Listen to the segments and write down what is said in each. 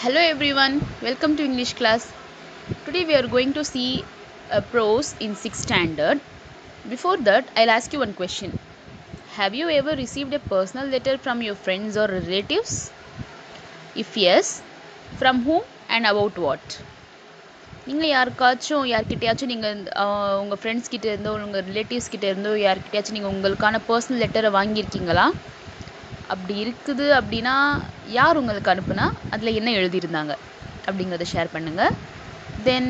Hello everyone, welcome to English class. Today we are going to see a prose in 6th standard. Before that, I'll ask you one question. Have you ever received a personal letter from your friends or relatives? If yes, from whom and about what? நீங்கள் யார்கிட்டயாச்சும் நீங்கள் உங்கள் friends கிட்ட இருந்தோ உங்கள் relatives கிட்ட இருந்தோ யார்கிட்டயாச்சும் நீங்கள் உங்களுக்கான பர்சனல் லெட்டரை வாங்கியிருக்கீங்களா? அப்படி இருக்குது அப்படின்னா யார் உங்களுக்கு அனுப்புனா அதில் என்ன எழுதியிருந்தாங்க அப்படிங்கிறத ஷேர் பண்ணுங்கள். Then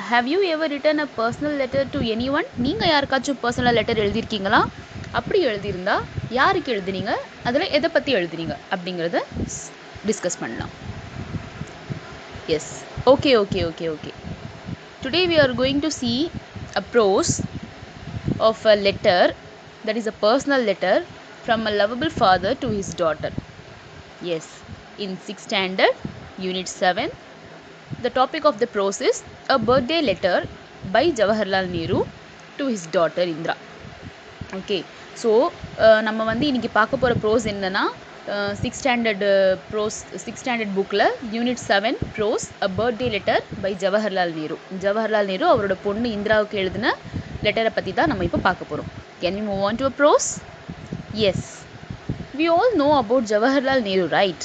have you ever written a personal letter to anyone? நீங்கள் யாருக்காச்சும் பர்சனல் லெட்டர் எழுதியிருக்கீங்களா? அப்படி எழுதியிருந்தா யாருக்கு எழுதுனீங்க, அதில் எதை பற்றி எழுதுனீங்க அப்படிங்கிறத டிஸ்கஸ் பண்ணலாம். Yes, okay. Today we are going to see a prose of a letter, that is a personal letter from a lovable father to his daughter. Yes, in 6th standard, unit 7, the topic of the prose is a birthday letter by Jawaharlal Nehru to his daughter Indra. Okay, so நம்ம வந்து இன்னைக்கு பார்க்க போகிற pros என்னன்னா 6th standard புக்கில் unit 7 prose a birthday letter by Jawaharlal Nehru அவரோட பொண்ணு இந்திராவுக்கு எழுதின லெட்டரை பற்றி தான் நம்ம இப்போ பார்க்க போகிறோம். Can we move on to a prose? Yes. We all know about Jawaharlal Nehru, right?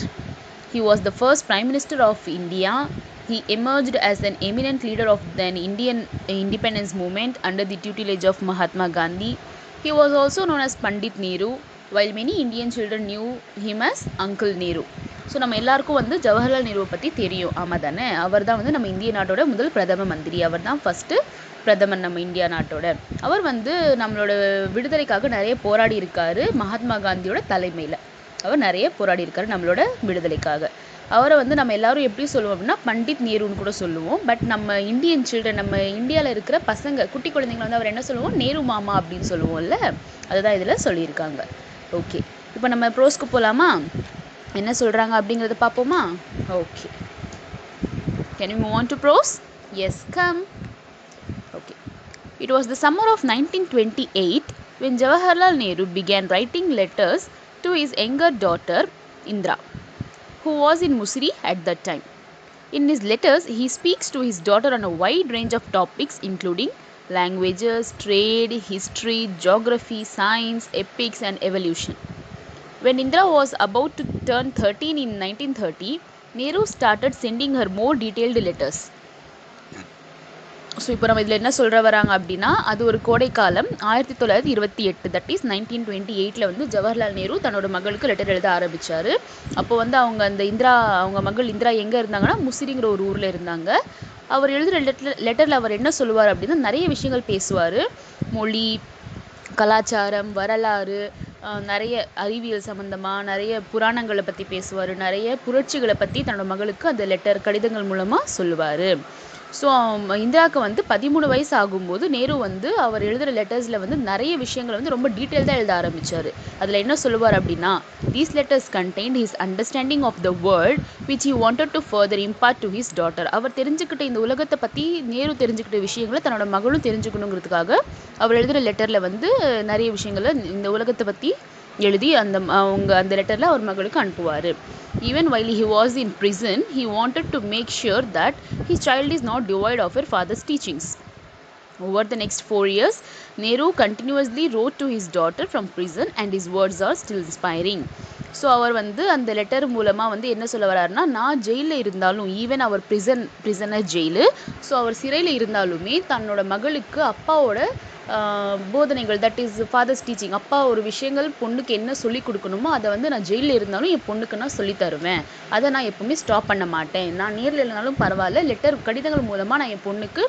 He was the first Prime Minister of India. He emerged as an eminent leader of the Indian independence movement under the tutelage of Mahatma Gandhi. He was also known as Pandit Nehru, while many Indian children knew him as Uncle Nehru. So நம்ம எல்லாருக்கும் வந்து ஜவஹர்லால் நேருவை பற்றி தெரியும், ஆமாம் தானே? அவர் தான் வந்து நம்ம இந்திய நாட்டோட முதல் பிரதம மந்திரி. அவர் தான் ஃபஸ்ட்டு பிரதமர் நம்ம இந்தியா நாட்டோட. அவர் வந்து நம்மளோட விடுதலைக்காக நிறைய போராடி இருக்காரு. மகாத்மா காந்தியோட தலைமையில் அவர் நிறைய போராடி இருக்காரு நம்மளோட விடுதலைக்காக. அவரை வந்து நம்ம எல்லாரும் எப்படி சொல்லுவோம் அப்படின்னா பண்டிட் நேருன்னு கூட சொல்லுவோம். பட் நம்ம இந்தியன் சில்ட்ரன், நம்ம இந்தியாவில் இருக்கிற பசங்க, குட்டி குழந்தைங்களை வந்து அவர் என்ன சொல்லுவோம்? நேரு மாமா அப்படின்னு சொல்லுவோம்ல. அதுதான் இதில் சொல்லியிருக்காங்க. ஓகே, இப்போ நம்ம ப்ரோஸ்க்கு போகலாமா? என்ன சொல்கிறாங்க அப்படிங்கிறத பார்ப்போமா? Okay, can you move on to prose? Yes, come. Okay. It was the summer of 1928 when Jawaharlal Nehru began writing letters to his younger daughter Indra, who was in Mussoorie at that time. In his letters, he speaks to his daughter on a wide range of topics including languages, trade, history, geography, science, epics and evolution. When Indra was about to turn 13 in 1930, Nehru started sending her more detailed letters. So இப்போ நம்ம இதில் என்ன சொல்கிற வராங்க அப்படின்னா, அது ஒரு கோடைக்காலம் 1928, தட் இஸ் 1928 வந்து ஜவஹர்லால் நேரு தன்னோட மகளுக்கு லெட்டர் எழுத ஆரம்பித்தார். அப்போ வந்து அவங்க மகள் இந்திரா எங்கே இருந்தாங்கன்னா முசிறிங்கிற ஒரு ஊரில் இருந்தாங்க. அவர் எழுதுகிற லெட்டரில் அவர் என்ன சொல்லுவார் அப்படின்னா, நிறைய விஷயங்கள் பேசுவார். மொழி, கலாச்சாரம், வரலாறு, நிறைய அறிவியல் சம்மந்தமாக நிறைய புராணங்களை பற்றி பேசுவார். நிறைய புரட்சிகளை பற்றி தன்னோட மகளுக்கு அந்த கடிதங்கள் மூலமாக சொல்லுவார். ஸோ இந்திராவுக்கு வந்து 13 வயசு ஆகும்போது நேரு வந்து அவர் எழுதுகிற லெட்டர்ஸில் வந்து நிறைய விஷயங்களை வந்து ரொம்ப டீட்டெயில்டாக எழுத ஆரம்பித்தார். அதில் என்ன சொல்லுவார் அப்படின்னா, these letters contained his understanding of the world which he wanted to further impart to his daughter. அவர் தெரிஞ்சுக்கிட்ட இந்த உலகத்தை பற்றி நேரு தெரிஞ்சுக்கிட்ட விஷயங்களை தன்னோட மகளும் தெரிஞ்சுக்கணுங்கிறதுக்காக அவர் எழுதுகிற லெட்டரில் வந்து நிறைய விஷயங்களை இந்த உலகத்தை பற்றி எழுதி அந்த லெட்டரில் அவர் மகளுக்கு அனுப்புவார். Even while he was in prison, he wanted to make sure that his child is not devoid of her father's teachings. Over the next 4 years, Nehru continuously wrote to his daughter from prison and his words are still inspiring. So அவர் வந்து அந்த letter மூலமாக வந்து என்ன சொல்ல வர்றாருன்னா, நான் ஜெயிலில் இருந்தாலும், ஈவன் அவர் பிரிசனர் ஜெயிலு, ஸோ அவர் சிறையில் இருந்தாலுமே தன்னோட மகளுக்கு அப்பாவோட போதனைகள், தட் இஸ் ஃபாதர்ஸ் டீச்சிங், அப்பா ஒரு விஷயங்கள் பொண்ணுக்கு என்ன சொல்லி கொடுக்கணுமோ அதை வந்து நான் ஜெயிலில் இருந்தாலும் என் பொண்ணுக்கு நான் சொல்லி தருவேன். அதை நான் எப்பவுமே ஸ்டாப் பண்ண மாட்டேன். நான் நேரில் இருந்தாலும் பரவாயில்ல, கடிதங்கள் மூலமாக நான் என் பொண்ணுக்கு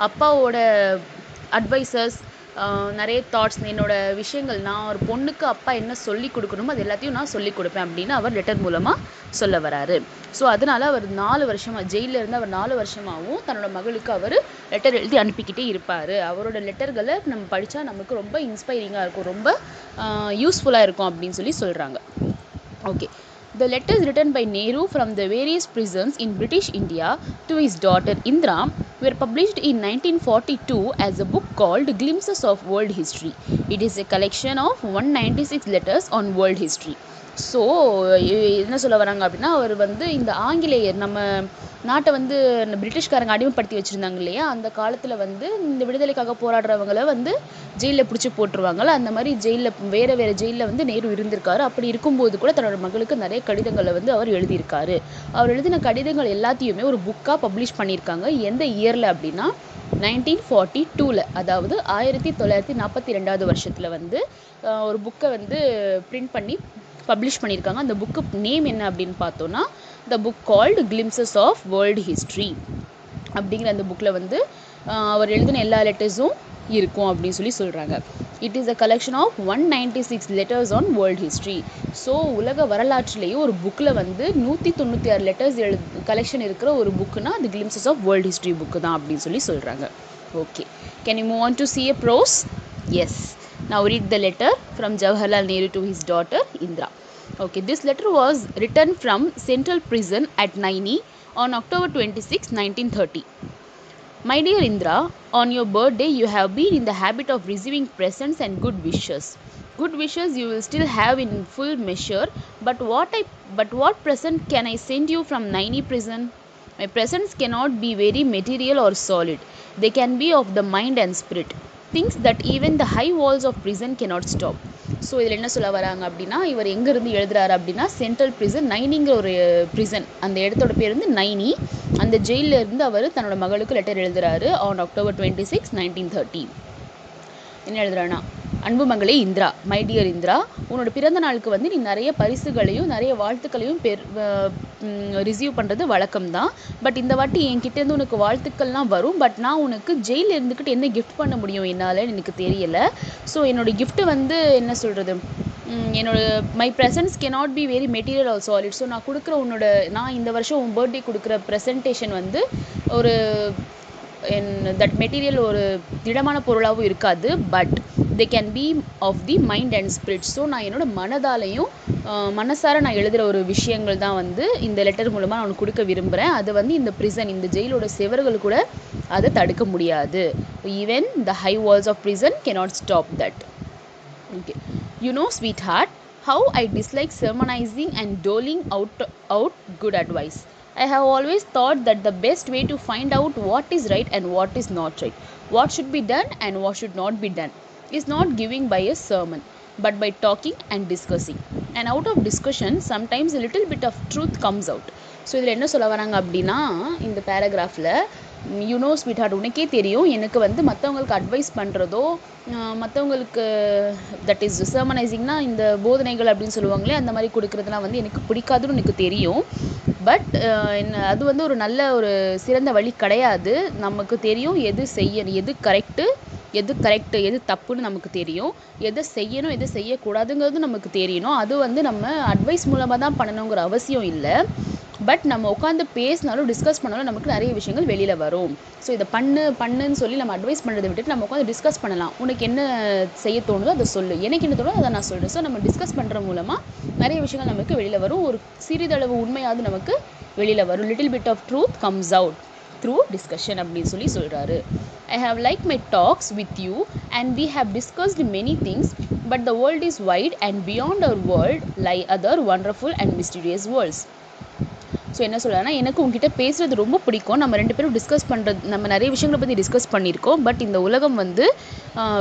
அப்பாவோட அட்வைசஸ், நிறைய தாட்ஸ், என்னோட விஷயங்கள், நான் ஒரு பொண்ணுக்கு அப்பா என்ன சொல்லி கொடுக்கணுமோ அது எல்லாத்தையும் நான் சொல்லி கொடுப்பேன் அப்படின்னு அவர் லெட்டர் மூலமாக சொல்ல வராரு. ஸோ அதனால் அவர் 4 வருஷமாக ஜெயிலில் இருந்து அவர் 4 வருஷமாகவும் தன்னோட மகளுக்கு அவர் லெட்டர் எழுதி அனுப்பிக்கிட்டே இருப்பார். அவரோட லெட்டர்களை நம்ம படித்தா நமக்கு ரொம்ப இன்ஸ்பைரிங்காக இருக்கும், ரொம்ப யூஸ்ஃபுல்லாக இருக்கும் அப்படின்னு சொல்லி சொல்கிறாங்க. Okay, the letters written by Nehru from the various prisons in British India to his daughter Indra were published in 1942 as a book called Glimpses of World History. It is a collection of 196 letters on world history. So என்ன சொல்ல வராங்க அப்படின்னா, அவர் வந்து இந்த ஆங்கிலேயர் நம்ம நாட்டை வந்து பிரிட்டிஷ்காரங்க அடிமைப்படுத்தி வச்சுருந்தாங்க இல்லையா, அந்த காலத்தில் வந்து இந்த விடுதலைக்காக போராடுறவங்கள வந்து ஜெயிலில் பிடிச்சி போட்டுருவாங்கள்ல, அந்த மாதிரி ஜெயிலில் வேறு வேறு ஜெயிலில் வந்து நேரு இருந்திருக்காரு. அப்படி இருக்கும்போது கூட தன்னோட மகளுக்கு நிறைய கடிதங்களை வந்து அவர் எழுதியிருக்காரு. அவர் எழுதின கடிதங்கள் எல்லாத்தையுமே ஒரு புக்காக பப்ளிஷ் பண்ணியிருக்காங்க. எந்த இயரில் அப்படின்னா 1942, அதாவது 1942 வருஷத்தில் வந்து ஒரு புக்கை வந்து பிரிண்ட் பண்ணி பப்ளிஷ் பண்ணியிருக்காங்க. அந்த புக்கு நேம் என்ன அப்படின்னு பார்த்தோன்னா, the book called Glimpses of World History அப்படிங்கிற அந்த புக்கில் வந்து அவர் எழுதின எல்லா லெட்டர்ஸும் இருக்கும் அப்படின்னு சொல்லி சொல்கிறாங்க. It is a collection of 196 letters on world history. So உலக வரலாற்றிலேயே ஒரு புக்கில் வந்து 196 லெட்டர்ஸ் கலெக்ஷன் இருக்கிற ஒரு புக்குனா அது Glimpses of World History book தான் அப்படின்னு சொல்லி சொல்கிறாங்க. Okay, can you move on to see a prose? Yes. Now read the letter from Jawaharlal Nehru to his daughter Indira. Okay, this letter was written from Central Prison at Naini on October 26, 1930. My dear Indra, on your birthday you have been in the habit of receiving presents and good wishes. Good wishes you will still have in full measure, but what present can I send you from Naini prison? My presents cannot be very material or solid. They can be of the mind and spirit. Things that even the high walls of prison cannot stop. So இதில் என்ன சொல்ல வராங்க அப்படின்னா, இவர் எங்கேருந்து எழுதுறாரு அப்படின்னா, central prison நைனிங்கிற ஒரு பிரிசன், அந்த இடத்தோட பேர் வந்து நைனி. அந்த ஜெயிலில் இருந்து அவர் தன்னோட மகளுக்கு லெட்டர் எழுதுறாரு ஆன் October 26, 1930. என்ன எழுதுறானா, அன்பு மகளே இந்திரா, மை டியர் இந்திரா, உன்னோட பிறந்த நாளுக்கு வந்து நீ நிறைய பரிசுகளையும் நிறைய வாழ்த்துக்களையும் ரிசீவ் பண்ணுறது வழக்கம்தான். பட் இந்த வாட்டி என்கிட்டேருந்து உனக்கு வாழ்த்துக்கள்லாம் வரும். பட் நான் உனக்கு ஜெயிலில் இருந்துக்கிட்டு என்ன கிஃப்ட் பண்ண முடியும் என்னால் எனக்கு தெரியலை. ஸோ என்னோடய கிஃப்ட்டு வந்து என்ன சொல்கிறது, என்னோட my presents cannot be very material or solid. So நான் கொடுக்குற நான் இந்த வருஷம் உன் பர்த்டே கொடுக்குற ப்ரெசன்டேஷன் வந்து ஒரு தட் மெட்டீரியல் ஒரு திடமான பொருளாகவும் இருக்காது. But they can be of the mind and spirit. So நான் என்னோட மனதாலையும் மனசார நான் எழுதுகிற ஒரு விஷயங்கள் தான் வந்து இந்த லெட்டர் மூலமாக நான் உனக்கு கொடுக்க விரும்புகிறேன். அது வந்து இந்த ப்ரிசன், இந்த ஜெயிலோட செவர்கள் கூட அதை தடுக்க முடியாது. Even the high walls of prison cannot stop that. Okay. You know, sweetheart, how I dislike sermonizing and doling out good advice. I have always thought that the best way to find out what is right and what is not right, what should be done and what should not be done, is not giving by a sermon, but by talking and discussing. And out of discussion, sometimes a little bit of truth comes out. So இதில் என்ன சொல்ல வராங்க அப்படின்னா, இந்த பேராகிராஃபில் you know ஸ்வீட்ஹார்ட், உனக்கே தெரியும், எனக்கு வந்து மற்றவங்களுக்கு அட்வைஸ் பண்ணுறதோ, மற்றவங்களுக்கு தட் இஸ் சர்மனைசிங்னா இந்த போதனைகள் அப்படின்னு சொல்லுவாங்களே, அந்த மாதிரி கொடுக்குறதுலாம் வந்து எனக்கு பிடிக்காதுன்னு எனக்கு தெரியும். பட் அது வந்து ஒரு நல்ல ஒரு சிறந்த வழி கிடையாது. நமக்கு தெரியும் எது செய்யணும், எது கரெக்டு எது தப்புன்னு நமக்கு தெரியும். எதை செய்யணும் எதை செய்யக்கூடாதுங்கிறது நமக்கு தெரியணும். அது வந்து நம்ம அட்வைஸ் மூலமாக தான் பண்ணணுங்கிற அவசியம் இல்லை. பட் நம்ம உட்காந்து பேசினாலும் டிஸ்கஸ் பண்ணாலும் நமக்கு நிறைய விஷயங்கள் வெளியில் வரும். ஸோ இதை பண்ணுன்னு சொல்லி நம்ம அட்வைஸ் பண்ணுறதை விட்டுட்டு நம்ம உட்காந்து டிஸ்கஸ் பண்ணலாம். உனக்கு என்ன செய்ய தோணுதோ அதை சொல்லு, எனக்கு என்ன தோணுதோ அதை நான் சொல்கிறேன். ஸோ நம்ம டிஸ்கஸ் பண்ணுற மூலமாக நிறைய விஷயங்கள் நமக்கு வெளியில் வரும். ஒரு சிறிதளவு உண்மையாவது நமக்கு வெளியில் வரும். Little bit of truth comes out through discussion அப்படின்னு சொல்லி சொல்கிறாரு. I have liked my talks with you and we have discussed many things, but the world is wide and beyond our world lie other wonderful and mysterious worlds. So என்ன சொல்கிறேன்னா, எனக்கு உங்ககிட்ட பேசுகிறது ரொம்ப பிடிக்கும். நம்ம ரெண்டு பேரும் டிஸ்கஸ் பண்ணுறது, நம்ம நிறைய விஷயங்களை பற்றி டிஸ்கஸ் பண்ணியிருக்கோம். பட் இந்த உலகம் வந்து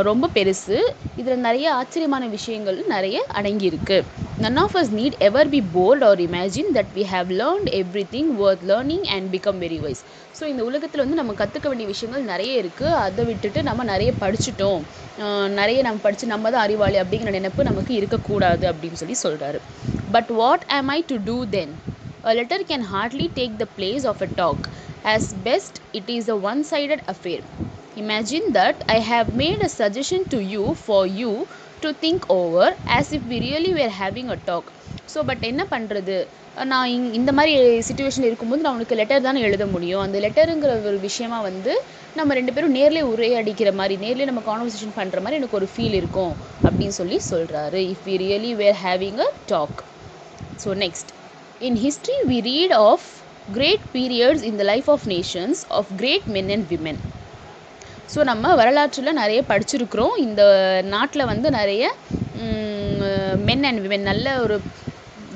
ரொம்ப பெருசு, இதில் நிறைய ஆச்சரியமான விஷயங்கள் நிறைய அடங்கியிருக்கு. None of us need ever be bored or imagine that we have learned everything worth learning and become very wise. So இந்த உலகத்தில் வந்து நம்ம கற்றுக்க வேண்டிய விஷயங்கள் நிறைய இருக்குது. அதை விட்டுட்டு நம்ம நிறைய படிச்சுட்டோம், நிறைய நம்ம படித்து நம்ம தான் அறிவாளி அப்படிங்கிற நினைப்பு நமக்கு இருக்கக்கூடாது அப்படின்னு சொல்லி சொல்கிறாரு. But what am I to do then? A letter can hardly take the place of a talk. As best, it is a one-sided affair. Imagine that I have made a suggestion to you for you to think over as if we really were having a talk. So but என்ன பண்ணுறது, நான் இந்த மாதிரி சிச்சுவேஷனில் இருக்கும்போது நான் உனக்கு letter தானே எழுத முடியும். அந்த லெட்டருங்கிற ஒரு விஷயமா வந்து நம்ம ரெண்டு பேரும் நேர்லேயே உரையாடிக்கிற மாதிரி, நேர்லேயே நம்ம கான்வர்சேஷன் பண்ணுற மாதிரி எனக்கு ஒரு ஃபீல் இருக்கும் அப்படின்னு சொல்லி சொல்கிறாரு. If we really were having a talk. So next, in history we read of great periods in the life of nations, of great men and women. So நம்ம வரலாற்றில் நிறைய படிச்சிருக்கிறோம். இந்த நாட்டில் வந்து நிறைய மென் அண்ட் விமென், நல்ல ஒரு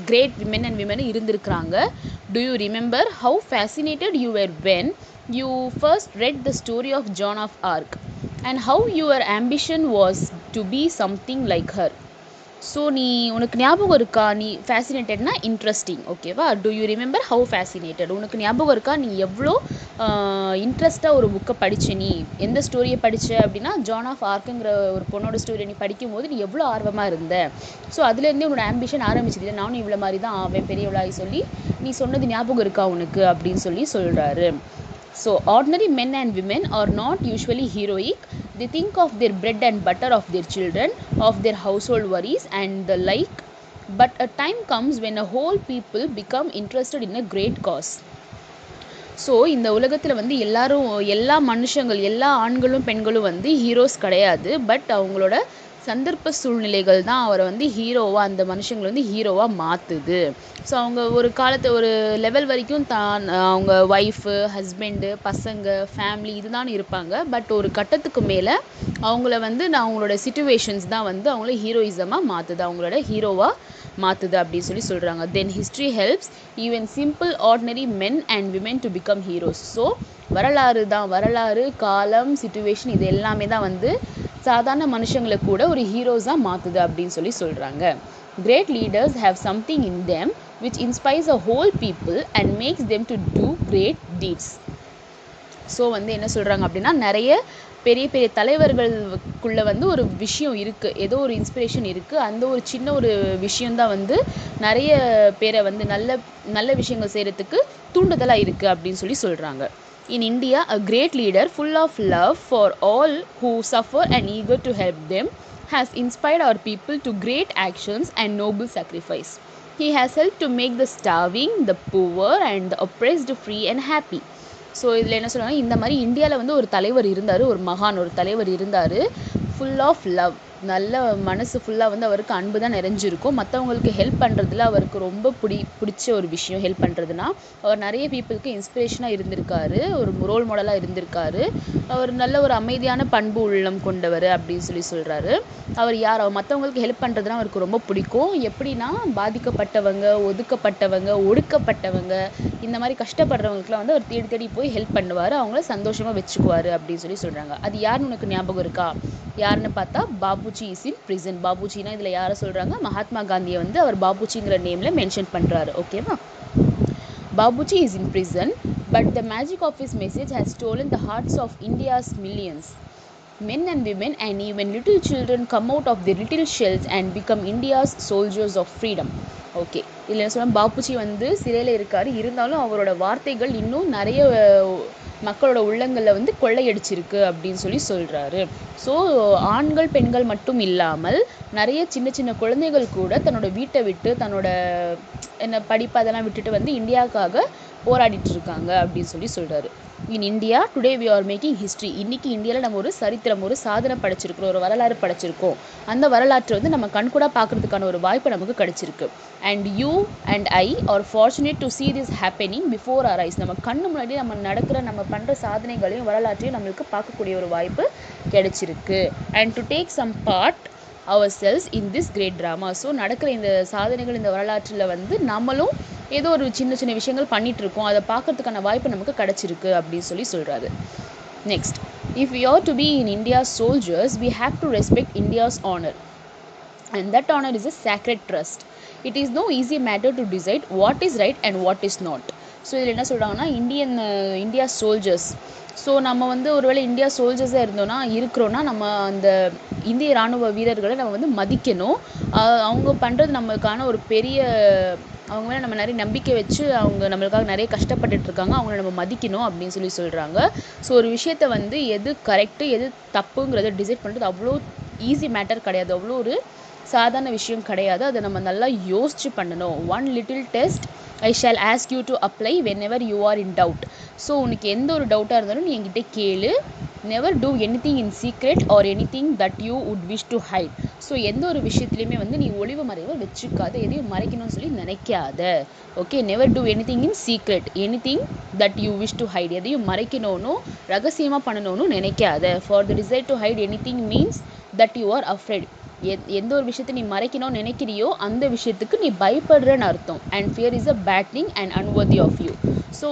கிரேட் விமென் அண்ட் விமென் இருந்திருக்கிறாங்க. Do you remember how fascinated you were when you first read the story of Joan of Arc and how your ambition was to be something like her? So உனக்கு ஞாபகம் இருக்கா, நீ ஃபேசினேட்டட்னா interesting, ஓகேவா? Do you remember how fascinated, உனக்கு ஞாபகம் இருக்கா நீ எவ்வளோ இன்ட்ரெஸ்ட்டாக ஒரு புக்கை படித்த, நீ எந்த ஸ்டோரியை படித்த அப்படின்னா ஜான் ஆஃப் ஆர்க்குங்கிற ஒரு பொண்ணோட ஸ்டோரியை நீ படிக்கும்போது நீ எவ்வளோ ஆர்வமாக இருந்த. ஸோ அதுலேருந்தே உன்னோட ஆம்பிஷன் ஆரம்பிச்சிது, நானும் இவ்வளோ மாதிரி தான் ஆவேன் பெரியவளாகி சொல்லி நீ சொன்னது ஞாபகம் இருக்கா உனக்கு அப்படின்னு சொல்லி சொல்கிறாரு. So ordinary men and women are not usually heroic. They think of their bread and butter, of their children, of their household worries and the like. But a time comes when a whole people become interested in a great cause. So இந்த உலகத்தில் வந்து எல்லா மனுஷங்கள், எல்லா ஆண்களும் பெண்களும் வந்து heroes கிடையாது. பட் அவங்களோட சந்தர்ப்ப சூழ்நிலைகள் தான் அவரை வந்து ஹீரோவாக, அந்த மனுஷங்களை வந்து ஹீரோவாக மாற்றுது. ஸோ அவங்க ஒரு ஒரு லெவல் வரைக்கும் அவங்க ஒய்ஃபு, ஹஸ்பண்டு, பசங்க, ஃபேமிலி இதுதான் இருப்பாங்க. பட் ஒரு கட்டத்துக்கு மேலே அவங்கள வந்து அவங்களோட சிச்சுவேஷன்ஸ் தான் வந்து அவங்கள ஹீரோயிசமாக மாற்றுது, அவங்களோட ஹீரோவாக மாற்றுது அப்படின்னு சொல்லி சொல்கிறாங்க. தென் history helps even simple ordinary men and women to become heroes. So வரலாறு, காலம், சிச்சுவேஷன் இது எல்லாமே தான் வந்து சாதாரண மனுஷங்களை கூட ஒரு ஹீரோஸாக மாற்றுது அப்படின்னு சொல்லி சொல்கிறாங்க. Great leaders have something in them which inspires a whole people and makes them to do great deeds. So வந்து என்ன சொல்கிறாங்க அப்படின்னா, நிறைய பெரிய பெரிய தலைவர்களுக்குள்ளே வந்து ஒரு விஷயம் இருக்குது, ஏதோ ஒரு இன்ஸ்பிரேஷன் இருக்குது. அந்த ஒரு சின்ன ஒரு விஷயந்தான் வந்து நிறைய பேரை வந்து நல்ல விஷயங்கள் செய்கிறதுக்கு தூண்டுதலாக இருக்குது அப்படின்னு சொல்லி சொல்கிறாங்க. In India, a great leader full of love for all who suffer and eager to help them has inspired our people to great actions and noble sacrifice. He has helped to make the starving, the poor and the oppressed free and happy. So இதில் என்ன சொல்லுவாங்க, இந்த மாதிரி இந்தியாவில் வந்து ஒரு தலைவர் இருந்தார், ஒரு தலைவர் இருந்தார், ஃபுல் ஆஃப் லவ், நல்ல மனசு ஃபுல்லாக வந்து அவருக்கு அன்பு தான் நிறைஞ்சிருக்கும். மற்றவங்களுக்கு ஹெல்ப் பண்ணுறதுல அவருக்கு ரொம்ப பிடிச்ச ஒரு விஷயம் ஹெல்ப் பண்ணுறதுனா. அவர் நிறைய பீப்புளுக்கு இன்ஸ்பிரேஷனாக இருந்திருக்காரு, ஒரு ரோல் மாடலாக இருந்திருக்காரு. அவர் நல்ல ஒரு அமைதியான பண்பு உள்ளம் கொண்டவர் அப்படின்னு சொல்கிறாரு. அவர் மற்றவங்களுக்கு ஹெல்ப் பண்ணுறதுனா அவருக்கு ரொம்ப பிடிக்கும். எப்படின்னா, பாதிக்கப்பட்டவங்க, ஒதுக்கப்பட்டவங்க, ஒடுக்கப்பட்டவங்க, இந்த மாதிரி கஷ்டப்படுறவங்களுக்குலாம் வந்து அவர் தேடி தேடி போய் ஹெல்ப் பண்ணுவார், அவங்கள சந்தோஷமாக வச்சுக்குவார் அப்படின்னு சொல்கிறாங்க. அது யாருன்னு உனக்கு ஞாபகம் இருக்கா? யாருன்னு பார்த்தா பாபுஜி இஸ் இன் பிரிசன். பாபுஜினா இதில் யாரை சொல்கிறாங்க? மகாத்மா காந்தியை வந்து அவர் பாபுஜிங்கிற நேமில் மென்ஷன் பண்ணுறாரு, ஓகேவா? Babuji is in prison, but the magic of his message has stolen the hearts of India's millions. Men and women and even little children come out of their little shells and become India's soldiers of freedom. Okay, இதில் என்ன சொல்ல, பாபுஜி வந்து சிறையில் இருக்கார், இருந்தாலும் அவரோட வார்த்தைகள் இன்னும் நிறைய மக்களோட உள்ளங்களில் வந்து கொள்ளையடிச்சிருக்கு அப்படின்னு சொல்கிறாரு. ஸோ ஆண்கள் பெண்கள் மட்டும் இல்லாமல் நிறைய சின்ன சின்ன குழந்தைகள் கூட தன்னோட வீட்டை விட்டு, தன்னோட படிப்பு அதெல்லாம் விட்டுட்டு வந்து இந்தியாவுக்காக போராடிட்டு இருக்காங்க அப்படின்னு சொல்கிறாரு. In India today we are making history. இன்றைக்கி இந்தியாவில் நம்ம ஒரு சரித்திரம், ஒரு சாதனை படைச்சிருக்கிறோம், ஒரு வரலாறு படைச்சிருக்கோம். அந்த வரலாற்றை வந்து நம்ம கண்கூட பார்க்குறதுக்கான ஒரு வாய்ப்பு நமக்கு கிடைச்சிருக்கு. And you and I R fortunate to see this happening before our eyes. நம்ம கண்ணு முன்னாடி நம்ம பண்ணுற சாதனைகளையும் வரலாற்றையும் நம்மளுக்கு பார்க்கக்கூடிய ஒரு வாய்ப்பு கிடைச்சிருக்கு. And to take some part ourselves in this great drama. So நடக்கிற இந்த சாதனைகள், இந்த வரலாற்றில் வந்து நம்மளும் ஏதோ ஒரு சின்ன சின்ன விஷயங்கள் பண்ணிட்டு இருக்கோம், அதை பார்க்கறதுக்கான வாய்ப்பு நமக்கு கிடைச்சிருக்கு அப்படின்னு சொல்கிறாரு. Next, if we are to be in India's soldiers, we have to respect India's honor, and that honor is a sacred trust. It is no easy matter to decide what is right and what is not. So இதில் என்ன சொல்கிறாங்கன்னா, India soldiers. So நம்ம வந்து ஒருவேளை India சோல்ஜர்ஸாக இருக்கிறோன்னா நம்ம அந்த இந்திய இராணுவ வீரர்களை நம்ம வந்து மதிக்கணும். அவங்க பண்ணுறது நம்மளுக்கான ஒரு பெரிய, அவங்க மேலே நம்ம நிறைய நம்பிக்கை வச்சு அவங்க நம்மளுக்காக நிறைய கஷ்டப்பட்டுட்டு இருக்காங்க, அவங்கள நம்ம மதிக்கணும் அப்படின்னு சொல்கிறாங்க. ஸோ ஒரு விஷயத்தை வந்து எது கரெக்டு எது தப்புங்கிறத டிசைட் பண்ணுறது அவ்வளோ ஈஸி மேட்டர் கிடையாது, அவ்வளோ ஒரு சாதாரண விஷயம் கிடையாது. அதை நம்ம நல்லா யோசிச்சு பண்ணணும். One little test I shall ask you to apply whenever you are in doubt. So உனக்கு எந்த ஒரு டவுட்டாக இருந்தாலும் நீ என்கிட்ட கேளு. Never do anything in secret or anything that you would wish to hide. So எந்த ஒரு விஷயத்துலையுமே வந்து நீ ஒளிவு மறைவை வச்சுக்காத, எதையும் மறைக்கணும்னு சொல்லி நினைக்காத. Okay, never do anything in secret, anything that you wish to hide, எதையும் மறைக்கணும்னு ரகசியமாக பண்ணணும்னு நினைக்காத. For the desire to hide anything means that you are afraid. எந்த ஒரு விஷயத்தை நீ மறைக்கணும்னு நினைக்கிறியோ அந்த விஷயத்துக்கு நீ பயப்படுறன்னு அர்த்தம். And fear is a bad thing and unworthy of you. So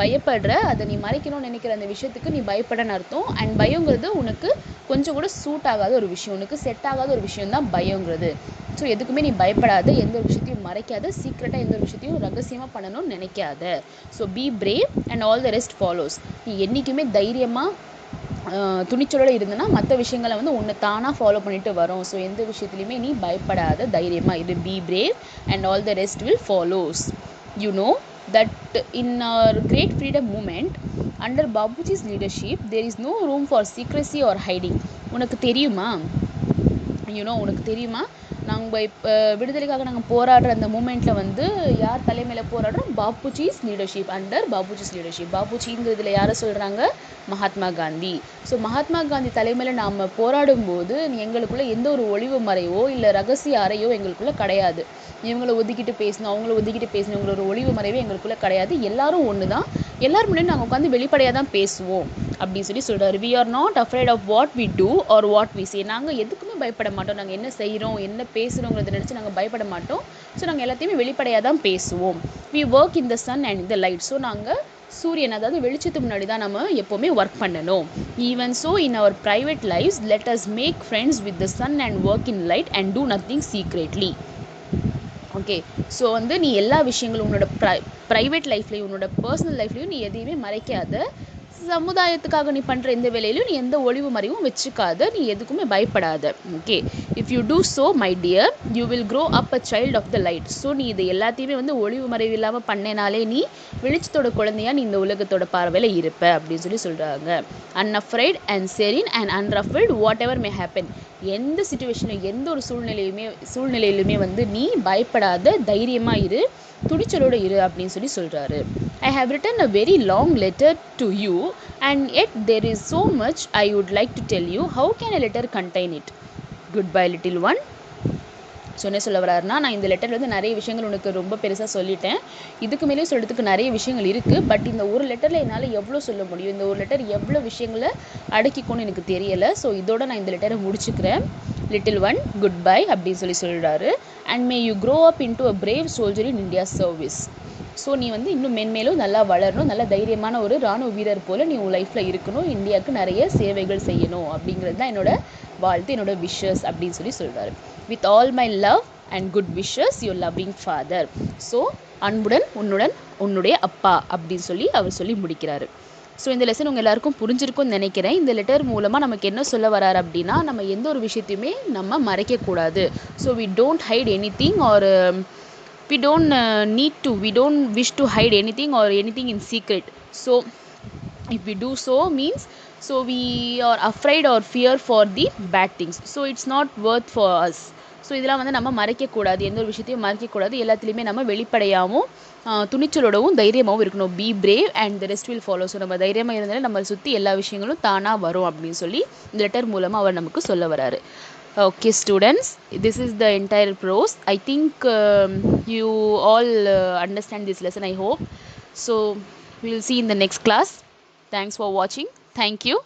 பயப்படுற, அதை நீ மறைக்கணும்னு நினைக்கிற அந்த விஷயத்துக்கு நீ பயப்படுறன்னு அர்த்தம். அண்ட் பயங்கிறது உனக்கு கொஞ்சம் கூட சூட் ஆகாத ஒரு விஷயம், உனக்கு செட் ஆகாத ஒரு விஷயம் தான் பயங்கிறது. ஸோ எதுக்குமே நீ பயப்படாத, எந்த ஒரு விஷயத்தையும் மறைக்காத, சீக்ரெட்டாக எந்த ஒரு விஷயத்தையும் ரகசியமாக பண்ணணும்னு நினைக்காத. So B brave and all the rest follows. நீ என்றைக்குமே தைரியமாக துணிச்சலோடு இருந்தனா மற்ற விஷயங்களை வந்து உன்னை தானாக ஃபாலோ பண்ணிட்டு வரும். ஸோ எந்த விஷயத்துலையுமே நீ பயப்படாத, தைரியமாக இது. B brave and all the rest will follows. You know that in our great freedom movement under Babuji's leadership there is no room for secrecy or hiding. உனக்கு தெரியுமா, உனக்கு தெரியுமா, நாங்கள் இப்போ விடுதலைக்காக நாங்கள் போராடுற அந்த மூமெண்ட்டில் வந்து யார் தலைமையில் போராடுறோம்? பாபுஜிஸ் லீடர்ஷிப், அண்டர் பாபுஜிஸ் லீடர்ஷிப். பாபுஜிங்கிறதுல யாரை சொல்கிறாங்க? மகாத்மா காந்தி. ஸோ மகாத்மா காந்தி தலைமையில் நாம் போராடும்போது எங்களுக்குள்ளே எந்த ஒரு ஒளிவு மறைவோ இல்லை ரகசிய அறையோ எங்களுக்குள்ளே கிடையாது. இவங்களை ஒதுக்கிட்டு பேசணும், அவங்கள ஒதுக்கிட்டு பேசணும், இவங்களோட ஒளிவு மறைவே எங்களுக்குள்ளே கிடையாது. எல்லாரும் ஒன்று தான், எல்லாரும் முன்னாடி நாங்கள் உட்காந்து வெளிப்படையாக தான் பேசுவோம் அப்படின்னு சொல்லி சொல்கிறாரு. We are not afraid of what we do or what we say. நாங்கள் எதுக்குமே பயப்பட மாட்டோம். நாங்கள் என்ன செய்கிறோம், என்ன பேசுகிறோங்கிறத நினச்சி நாங்கள் பயப்பட மாட்டோம். ஸோ நாங்கள் எல்லாத்தையுமே வெளிப்படையாக தான் பேசுவோம். We work in the sun and the light. So நாங்கள் சூரியன், அதாவது வெளிச்சத்துக்கு முன்னாடி தான் நம்ம எப்போவுமே ஒர்க் பண்ணணும். Even so in our private lives let us make friends with the sun and work in light and do nothing secretly. Okay, so வந்து நீ எல்லா விஷயங்களும் உன்னோட ப்ரைவேட் லைஃப்லையும் உன்னோட பர்சனல் லைஃப்லையும் நீ எதையுமே மறைக்காத. சமுதாயத்துக்காக நீ பண்ணுற எந்த வேலையிலையும் நீ எந்த ஒளிவு மறைவும் வச்சுக்காத. நீ எதுக்குமே பயப்படாத. Okay, if you do so my dear you will grow up a child of the light. So நீ இது எல்லாத்தையுமே வந்து ஒளிவு மறைவு இல்லாமல் பண்ணேனாலே நீ வெளிச்சத்தோட குழந்தையா நீ இந்த உலகத்தோட பார்வையில் இருப்ப அப்படின்னு சொல்லி சொல்கிறாங்க. Unafraid and serene and unruffled whatever may happen. எந்த சிச்சுவேஷனும் எந்த ஒரு சூழ்நிலையிலுமே வந்து நீ பயப்படாத, தைரியமாக இரு, துணிச்சலோடு இரு அப்படின்னு சொல்லி சொல்கிறாரு. I have written a very long letter to you and yet there is so much I would like to tell you. How can a letter contain it? Goodbye little one. So என்ன சொல்ல வராருன்னா, நான் இந்த லெட்டரில் வந்து நிறைய விஷயங்கள் உனக்கு ரொம்ப பெருசாக சொல்லிட்டேன், இதுக்கு மேலேயும் சொல்கிறதுக்கு நிறைய விஷயங்கள் இருக்குது. பட் இந்த ஒரு லெட்டரில் என்னால் எவ்வளோ சொல்ல முடியும், இந்த ஒரு லெட்டர் எவ்வளோ விஷயங்களை அடக்கிக்கோன்னு எனக்கு தெரியலை. ஸோ இதோட நான் இந்த லெட்டரை முடிச்சுக்கிறேன். லிட்டில் ஒன் குட் பை அப்படின்னு சொல்லி சொல்கிறாரு. And May you grow up into a brave soldier in India service. So நீ வந்து இன்னும் மென்மேலும் நல்லா வளரணும், நல்ல தைரியமான ஒரு இராணுவ வீரர் போல் நீ உன் லைஃப்பில் இருக்கணும், இந்தியாவுக்கு நிறைய சேவைகள் செய்யணும் அப்படிங்கிறது தான் என்னோட வாழ்த்து, என்னோட விஷஸ் அப்படின்னு சொல்லி சொல்கிறாரு. With all my love and good wishes your loving father. So அன்புடன் உன்னுடைய அப்பா அப்படின்னு சொல்லி அவர் சொல்லி முடிக்கிறாரு. ஸோ இந்த லெசன் உங்கள் எல்லாருக்கும் புரிஞ்சிருக்கும்னு நினைக்கிறேன். இந்த லெட்டர் மூலமாக நமக்கு என்ன சொல்ல வராரு அப்படின்னா, நம்ம எந்த ஒரு விஷயத்தையுமே நம்ம மறைக்கக்கூடாது. So we don't hide anything or we don't wish to hide anything or anything in secret. So if we do so means so we are afraid or fear for the bad things, so it's not worth for us. So இதெல்லாம் வந்து நம்ம மறைக்கக்கூடாது, எந்த ஒரு விஷயத்தையும் மறைக்கக்கூடாது, எல்லாத்துலேயுமே நம்ம வெளிப்படையாகவும் துணிச்சலோடவும் தைரியமாகவும் இருக்கணும். B brave and the rest will follow. So நம்ம தைரியமாக இருந்தாலே நம்மளை சுற்றி எல்லா விஷயங்களும் தானாக வரும் அப்படின்னு சொல்லி இந்த லெட்டர் மூலமாக அவர் நமக்கு சொல்ல வராரு. Okay students, this is the entire prose. I think you all understand this lesson, I hope. So we will see in the next class. Thanks for watching. Thank you.